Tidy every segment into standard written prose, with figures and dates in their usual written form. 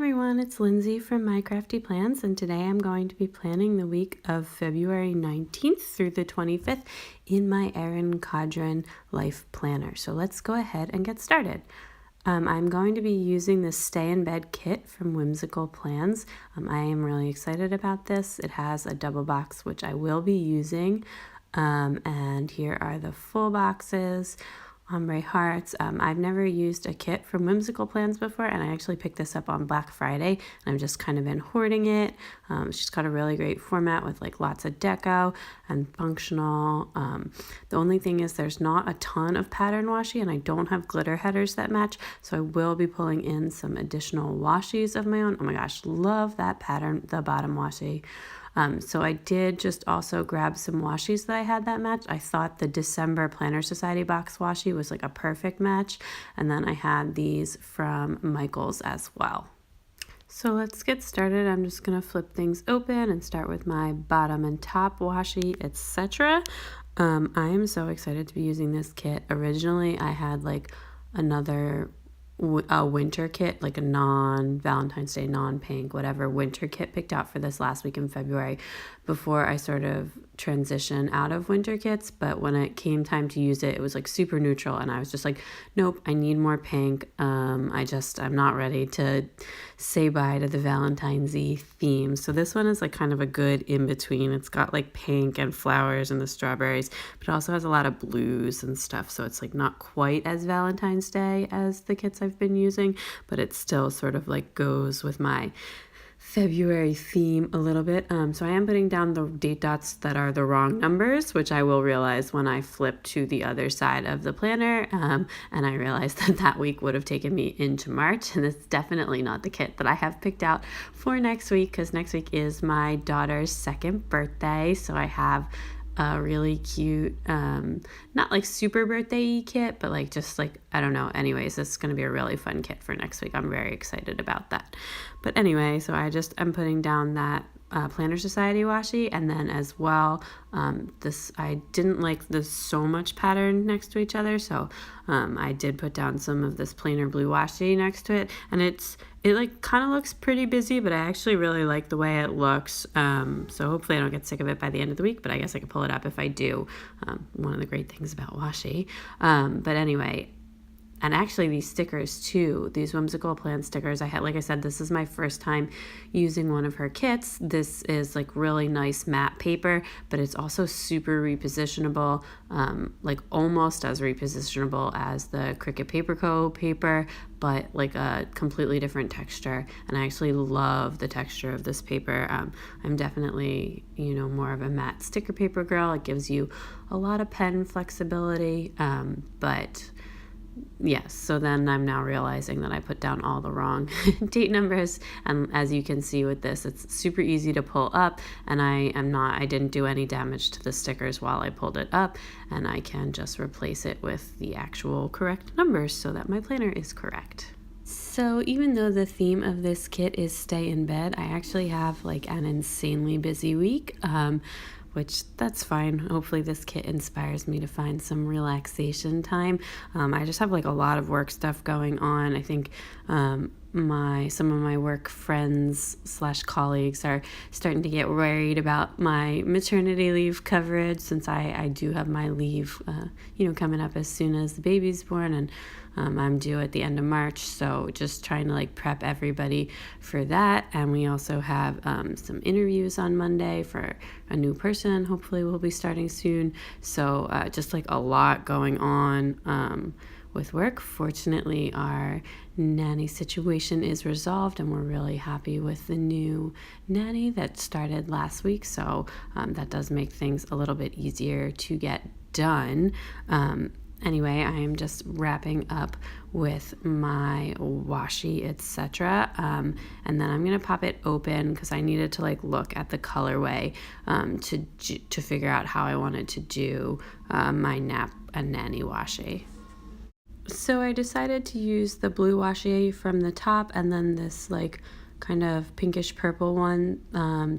everyone, it's Lindsay from My Crafty Plans, and today I'm going to be planning the week of February 19th through the 25th in my Erin Condren Life Planner. So let's go ahead and get started. I'm going to be using this Stay in Bed kit from Whimsical Plans. I am really excited about this. It has a double box, which I will be using, and here are the full boxes. Ombre hearts. I've never used a kit from Whimsical Plans before, and I actually picked this up on Black Friday, and I've just kind of been hoarding it. She's got a really great format with like lots of deco and functional. The only thing is there's not a ton of pattern washi, and I don't have glitter headers that match, so I will be pulling in some additional washies of my own. Oh my gosh, love that pattern, the bottom washi. So I did just also grab some washies that I had that match. I thought the December Planner Society box washi was like a perfect match. And then I had these from Michaels as well. So let's get started. I'm just going to flip things open and start with my bottom and top washi, etc. I am so excited to be using this kit. Originally, I had like a winter kit, like a non-Valentine's Day, non-pink, whatever winter kit picked out for this last week in February before I sort of transition out of winter kits. But when it came time to use it, it was like super neutral, and I was just like, nope, I need more pink. I'm not ready to say bye to the Valentine's-y theme. So this one is like kind of a good in-between. It's got like pink and flowers and the strawberries, but it also has a lot of blues and stuff. So it's like not quite as Valentine's Day as the kits I've been using, but it still sort of like goes with my February theme a little bit. So I am putting down the date dots that are the wrong numbers, which I will realize when I flip to the other side of the planner. And I realized that week would have taken me into March, and it's definitely not the kit that I have picked out for next week, because next week is my daughter's 2nd birthday. So I have a really cute, not like super birthday kit, but like just like, I don't know. Anyways, this is going to be a really fun kit for next week. I'm very excited about that. But anyway, so I'm putting down that Planner Society washi, and then as well, I didn't like this so much pattern next to each other, so I did put down some of this plainer blue washi next to it, and it like kind of looks pretty busy, but I actually really like the way it looks, so hopefully I don't get sick of it by the end of the week, but I guess I can pull it up if I do. One of the great things about washi. But anyway, and actually these stickers too, these Whimsical Plan stickers, like I said, this is my first time using one of her kits. This is like really nice matte paper, but it's also super repositionable, like almost as repositionable as the Cricut Paper Co. paper, but like a completely different texture. And I actually love the texture of this paper. I'm definitely, more of a matte sticker paper girl. It gives you a lot of pen flexibility, but yes, so then I'm now realizing that I put down all the wrong date numbers, and as you can see with this, it's super easy to pull up, and I didn't do any damage to the stickers while I pulled it up, and I can just replace it with the actual correct numbers so that my planner is correct. So even though the theme of this kit is stay in bed, I actually have like an insanely busy week, which that's fine. Hopefully this kit inspires me to find some relaxation time. I just have like a lot of work stuff going on. I think some of my work friends / colleagues are starting to get worried about my maternity leave coverage, since I do have my leave coming up as soon as the baby's born, and I'm due at the end of March, so just trying to like prep everybody for that. And we also have some interviews on Monday for a new person. Hopefully we'll be starting soon. So just like a lot going on with work. Fortunately, our nanny situation is resolved, and we're really happy with the new nanny that started last week. So that does make things a little bit easier to get done. Anyway, I am just wrapping up with my washi, etc. And then I'm going to pop it open because I needed to like look at the colorway to figure out how I wanted to do my nap and nanny washi. So I decided to use the blue washi from the top, and then this like kind of pinkish purple one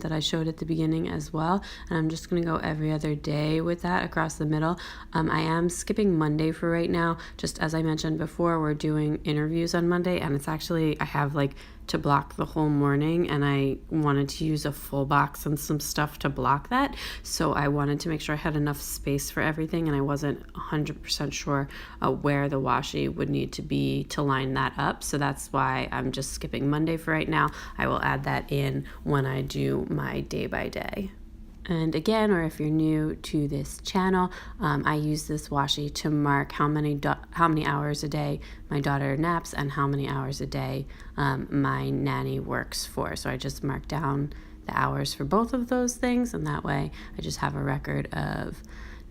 that I showed at the beginning as well. And I'm just going to go every other day with that across the middle. I am skipping Monday for right now. Just as I mentioned before, we're doing interviews on Monday, and it's actually, I have like to block the whole morning, and I wanted to use a full box and some stuff to block that. So I wanted to make sure I had enough space for everything, and I wasn't 100% sure where the washi would need to be to line that up. So that's why I'm just skipping Monday for right now. I will add that in when I do my day by day. And again, or if you're new to this channel, I use this washi to mark how many hours a day my daughter naps and how many hours a day my nanny works for. So I just mark down the hours for both of those things, and that way I just have a record of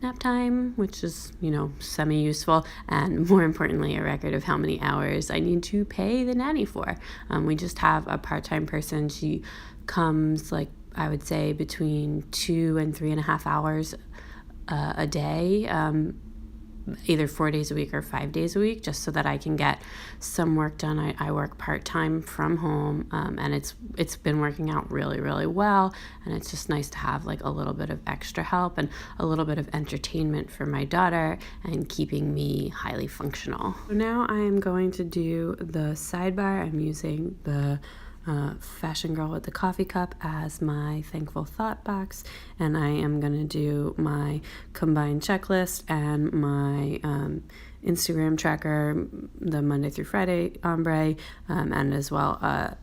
nap time, which is, semi-useful, and more importantly, a record of how many hours I need to pay the nanny for. We just have a part-time person. She comes I would say between 2 and 3.5 hours a day, either 4 days a week or 5 days a week, just so that I can get some work done. I work part-time from home, and it's been working out really, really well, and it's just nice to have a little bit of extra help and a little bit of entertainment for my daughter and keeping me highly functional. So now I am going to do the sidebar. I'm using the Fashion Girl with the Coffee Cup as my thankful thought box, and I am going to do my combined checklist and my Instagram tracker, the Monday through Friday ombre, and as well a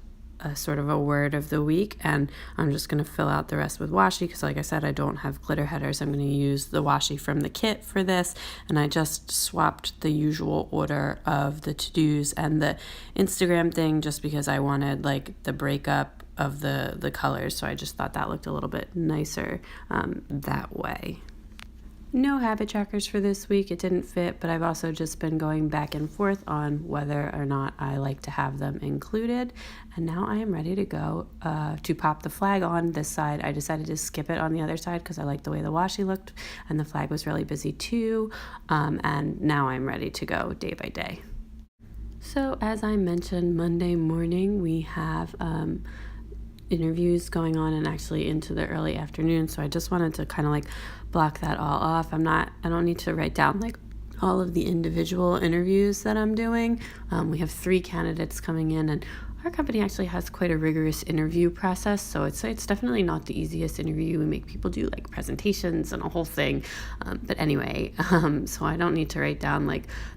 sort of a word of the week. And I'm just going to fill out the rest with washi because, like I said, I don't have glitter headers. I'm going to use the washi from the kit for this, and I just swapped the usual order of the to-dos and the Instagram thing just because I wanted the breakup of the colors, so I just thought that looked a little bit nicer that way. No habit trackers for this week. It didn't fit, but I've also just been going back and forth on whether or not I like to have them included. And now I am ready to go to pop the flag on this side. I decided to skip it on the other side because I liked the way the washi looked, and the flag was really busy too. And now I'm ready to go day by day. So as I mentioned, Monday morning we have interviews going on and actually into the early afternoon, so I just wanted to kind of block that all off. I don't need to write down all of the individual interviews that I'm doing. We have 3 candidates coming in, and our company actually has quite a rigorous interview process, so it's definitely not the easiest interview. We make people do presentations and a whole thing, but anyway, so I don't need to write down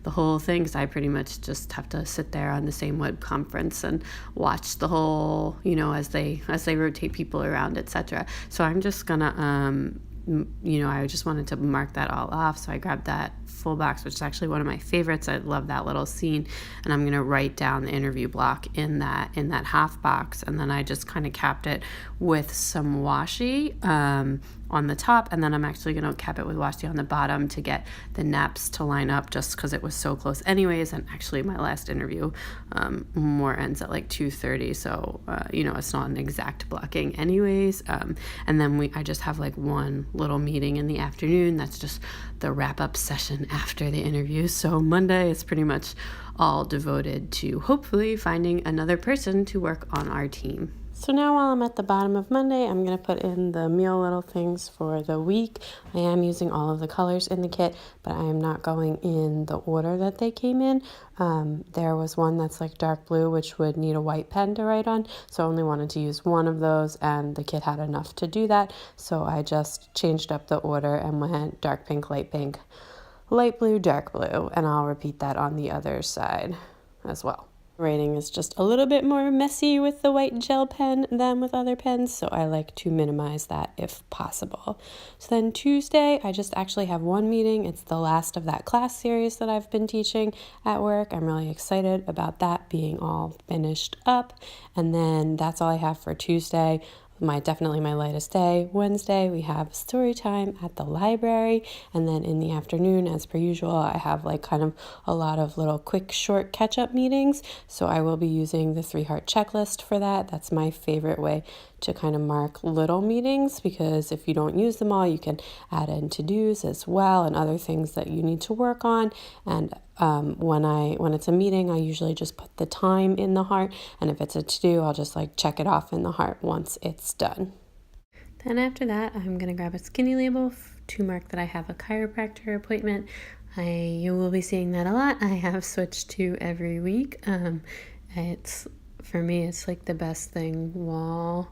the whole thing, because I pretty much just have to sit there on the same web conference and watch the whole, as they rotate people around, etc. So I'm just gonna I just wanted to mark that all off, so I grabbed that full box, which is actually one of my favorites. I love that little scene, and I'm going to write down the interview block in that half box, and then I just kind of capped it with some washi on the top, and then I'm actually going to cap it with washi on the bottom to get the naps to line up, just because it was so close anyways. And actually my last interview more ends at 2:30, so it's not an exact blocking anyways. And then I just have one little meeting in the afternoon that's just the wrap-up session after the interview. So Monday is pretty much all devoted to hopefully finding another person to work on our team. So now while I'm at the bottom of Monday, I'm going to put in the meal little things for the week. I am using all of the colors in the kit, but I am not going in the order that they came in. There was one that's dark blue, which would need a white pen to write on, so I only wanted to use one of those, and the kit had enough to do that. So I just changed up the order and went dark pink, light blue, dark blue, and I'll repeat that on the other side as well. Writing is just a little bit more messy with the white gel pen than with other pens, so I like to minimize that if possible. So then Tuesday, I just actually have one meeting. It's the last of that class series that I've been teaching at work. I'm really excited about that being all finished up, and then that's all I have for Tuesday. Definitely my lightest day. Wednesday, we have story time at the library, and then in the afternoon, as per usual, I have kind of a lot of little quick short catch-up meetings, so I will be using the 3-heart checklist for that. That's my favorite way to kind of mark little meetings, because if you don't use them all, you can add in to-dos as well and other things that you need to work on. And when it's a meeting, I usually just put the time in the heart, and if it's a to-do, I'll just check it off in the heart once it's done. Then after that, I'm going to grab a skinny label to mark that I have a chiropractor appointment. You will be seeing that a lot. I have switched to every week. It's For me, it's like the best thing while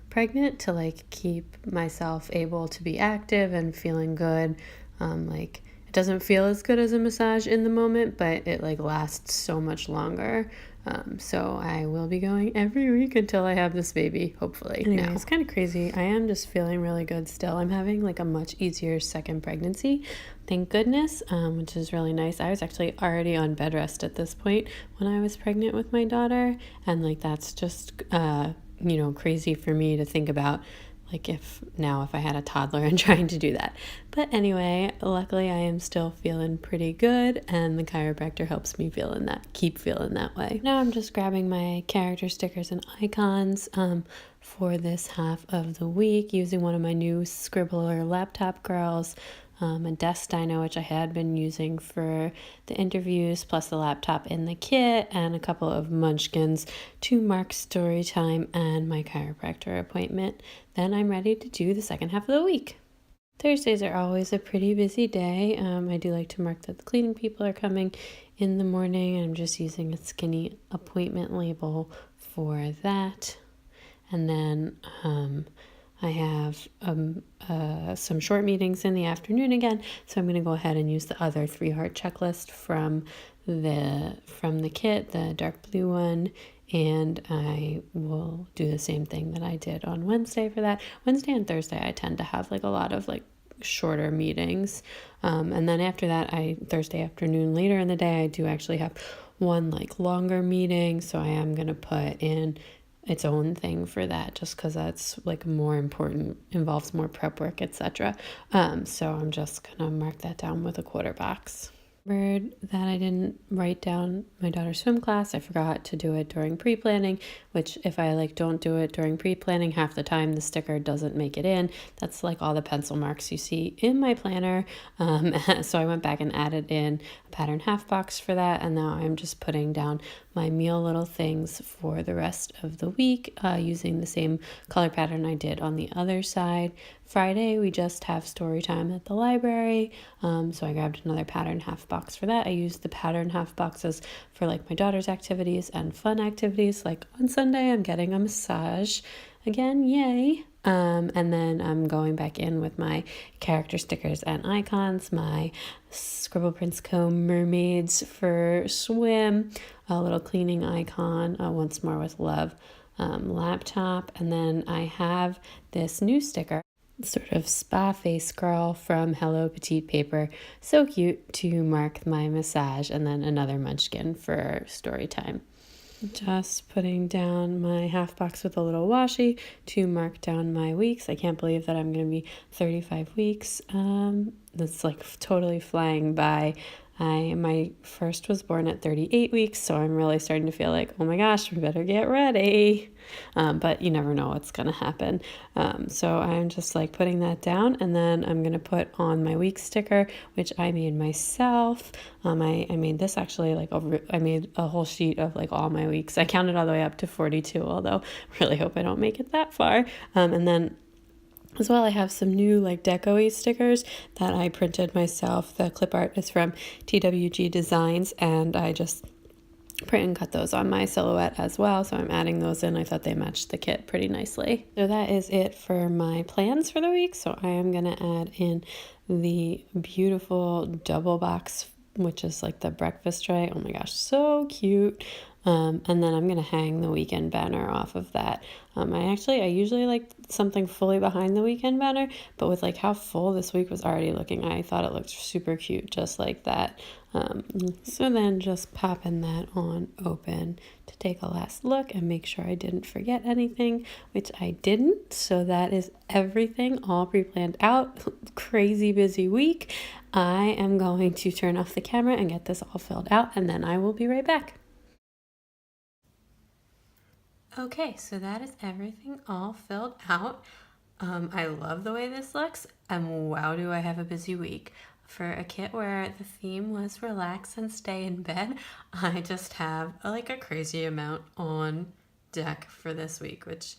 pregnant to like keep myself able to be active and feeling good. Like it doesn't feel as good as a massage in the moment, but it like lasts so much longer. So I will be going every week until I have this baby, hopefully. Anyway, it's kind of crazy. I am just feeling really good still. I'm having like a much easier second pregnancy, thank goodness, which is really nice. I was actually already on bed rest at this point when I was pregnant with my daughter, and like that's just crazy for me to think about, like if I had a toddler and trying to do that. But anyway, luckily I am still feeling pretty good, and the chiropractor helps me keep feeling that way. Now I'm just grabbing my character stickers and icons for this half of the week using one of my new Scribbler laptop girls, a desk dyno, which I had been using for the interviews, plus the laptop in the kit, and a couple of munchkins to mark story time and my chiropractor appointment. Then I'm ready to do the second half of the week. Thursdays are always a pretty busy day. I do like to mark that the cleaning people are coming in the morning. I'm just using a skinny appointment label for that. And then I have some short meetings in the afternoon again, so I'm going to go ahead and use the other 3-heart checklist from the kit, the dark blue one, and I will do the same thing that I did on Wednesday for that. Wednesday and Thursday I tend to have like a lot of like shorter meetings, and then after that Thursday afternoon later in the day I do actually have one like longer meeting, so I am going to put in its own thing for that, just because that's like more important, involves more prep work, etc. So I'm just gonna mark that down with a quarter box. That I didn't write down my daughter's swim class. I forgot to do it during pre-planning, which if I like don't do it during pre-planning, half the time the sticker doesn't make it in. That's like all the pencil marks you see in my planner. So I went back and added in a pattern half box for that, and now I'm just putting down my meal little things for the rest of the week using the same color pattern I did on the other side. Friday we just have story time at the library, so I grabbed another pattern half box for that. I used the pattern half boxes for like my daughter's activities and fun activities. Like on Sunday I'm getting a massage again, yay. And then I'm going back in with my character stickers and icons, my Scribble Prince Co. mermaids for swim, a little cleaning icon, once more with love laptop, and then I have this new sticker, sort of spa face girl from Hello Petite Paper, so cute, to mark my massage, and then another munchkin for story time. Just putting down my half box with a little washi to mark down my weeks. I can't believe that I'm going to be 35 weeks. That's like totally flying by. My first was born at 38 weeks, so I'm really starting to feel like, oh my gosh, we better get ready. But you never know what's going to happen. So I'm just like putting that down, and then I'm going to put on my week sticker, which I made myself. I made this actually I made a whole sheet of like all my weeks. I counted all the way up to 42, although I really hope I don't make it that far. And then as well, I have some new like deco-y stickers that I printed myself. The clip art is from TWG Designs, and I just print and cut those on my silhouette as well, so I'm adding those in. I thought they matched the kit pretty nicely. So that is it for my plans for the week. So I am going to add in the beautiful double box, which is like the breakfast tray. Oh my gosh, so cute. And then I'm going to hang the weekend banner off of that. I usually like something fully behind the weekend banner, but with like how full this week was already looking, I thought it looked super cute just like that. So then just popping that on open to take a last look and make sure I didn't forget anything, which I didn't. So that is everything all pre-planned out. Crazy busy week. I am going to turn off the camera and get this all filled out, and then I will be right back. Okay, so that is everything all filled out. I love the way this looks, and wow, do I have a busy week. For a kit where the theme was relax and stay in bed, I just have like a crazy amount on deck for this week, which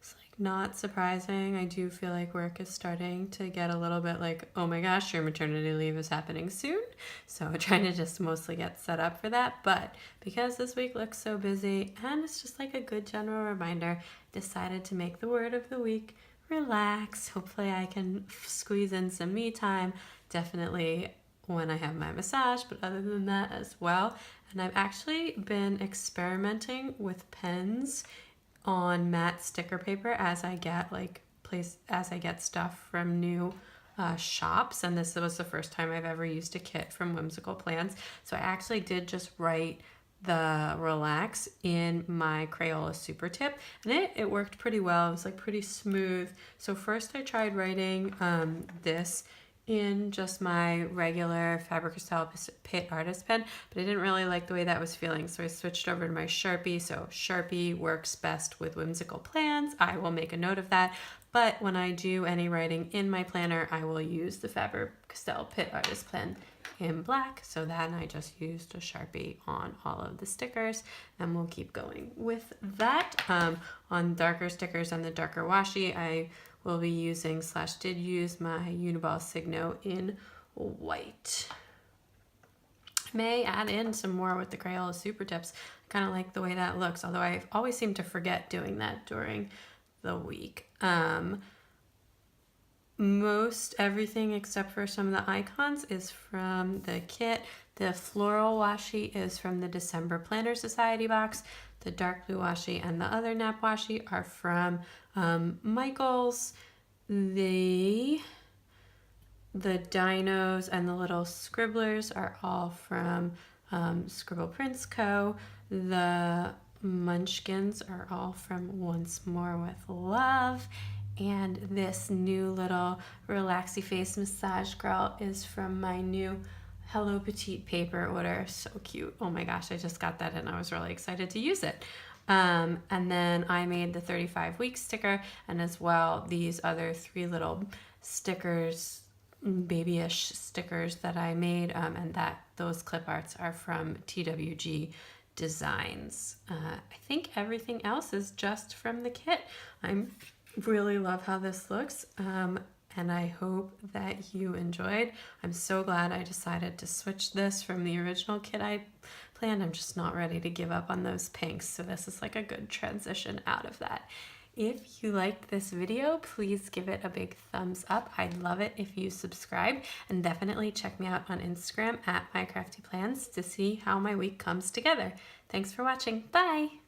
is like not surprising. I do feel like work is starting to get a little bit like, oh my gosh, your maternity leave is happening soon. So trying to just mostly get set up for that. But because this week looks so busy and it's just like a good general reminder, decided to make the word of the week relax. Hopefully I can squeeze in some me time. Definitely when I have my massage, but other than that as well. And I've actually been experimenting with pens on matte sticker paper as I get stuff from new shops, and this was the first time I've ever used a kit from Whimsical Plans. So I actually did just write the relax in my Crayola super tip, and it worked pretty well. It was like pretty smooth. So first I tried writing this in just my regular Faber-Castell Pit Artist pen, but I didn't really like the way that was feeling, so I switched over to my Sharpie. So Sharpie works best with Whimsical Plans. I will make a note of that, but when I do any writing in my planner, I will use the Faber-Castell Pit Artist pen in black. So then I just used a Sharpie on all of the stickers, and we'll keep going with that. On darker stickers and the darker washi, I will be using / did use my Uniball Signo in white. May add in some more with the Crayola super tips. I kind of like the way that looks, although I always seem to forget doing that during the week. Most everything except for some of the icons is from the kit. The floral washi is from the December Planner Society box. The dark blue washi and the other nap washi are from Michael's. The dinos and the little scribblers are all from Scribble Prints Co. The munchkins are all from Once More with Love. And this new little relaxy face massage girl is from my new Hello Petite paper order. So cute. Oh my gosh, I just got that and I was really excited to use it. And then I made the 35-week sticker, and as well these other 3 little stickers, babyish stickers that I made, and those clip arts are from TWG Designs. I think everything else is just from the kit. I really love how this looks, and I hope that you enjoyed. I'm so glad I decided to switch this from the original kit I planned. I'm just not ready to give up on those pinks, so this is like a good transition out of that. If you liked this video, please give it a big thumbs up. I'd love it if you subscribe, and definitely check me out on Instagram at mycraftyplans to see how my week comes together. Thanks for watching. Bye!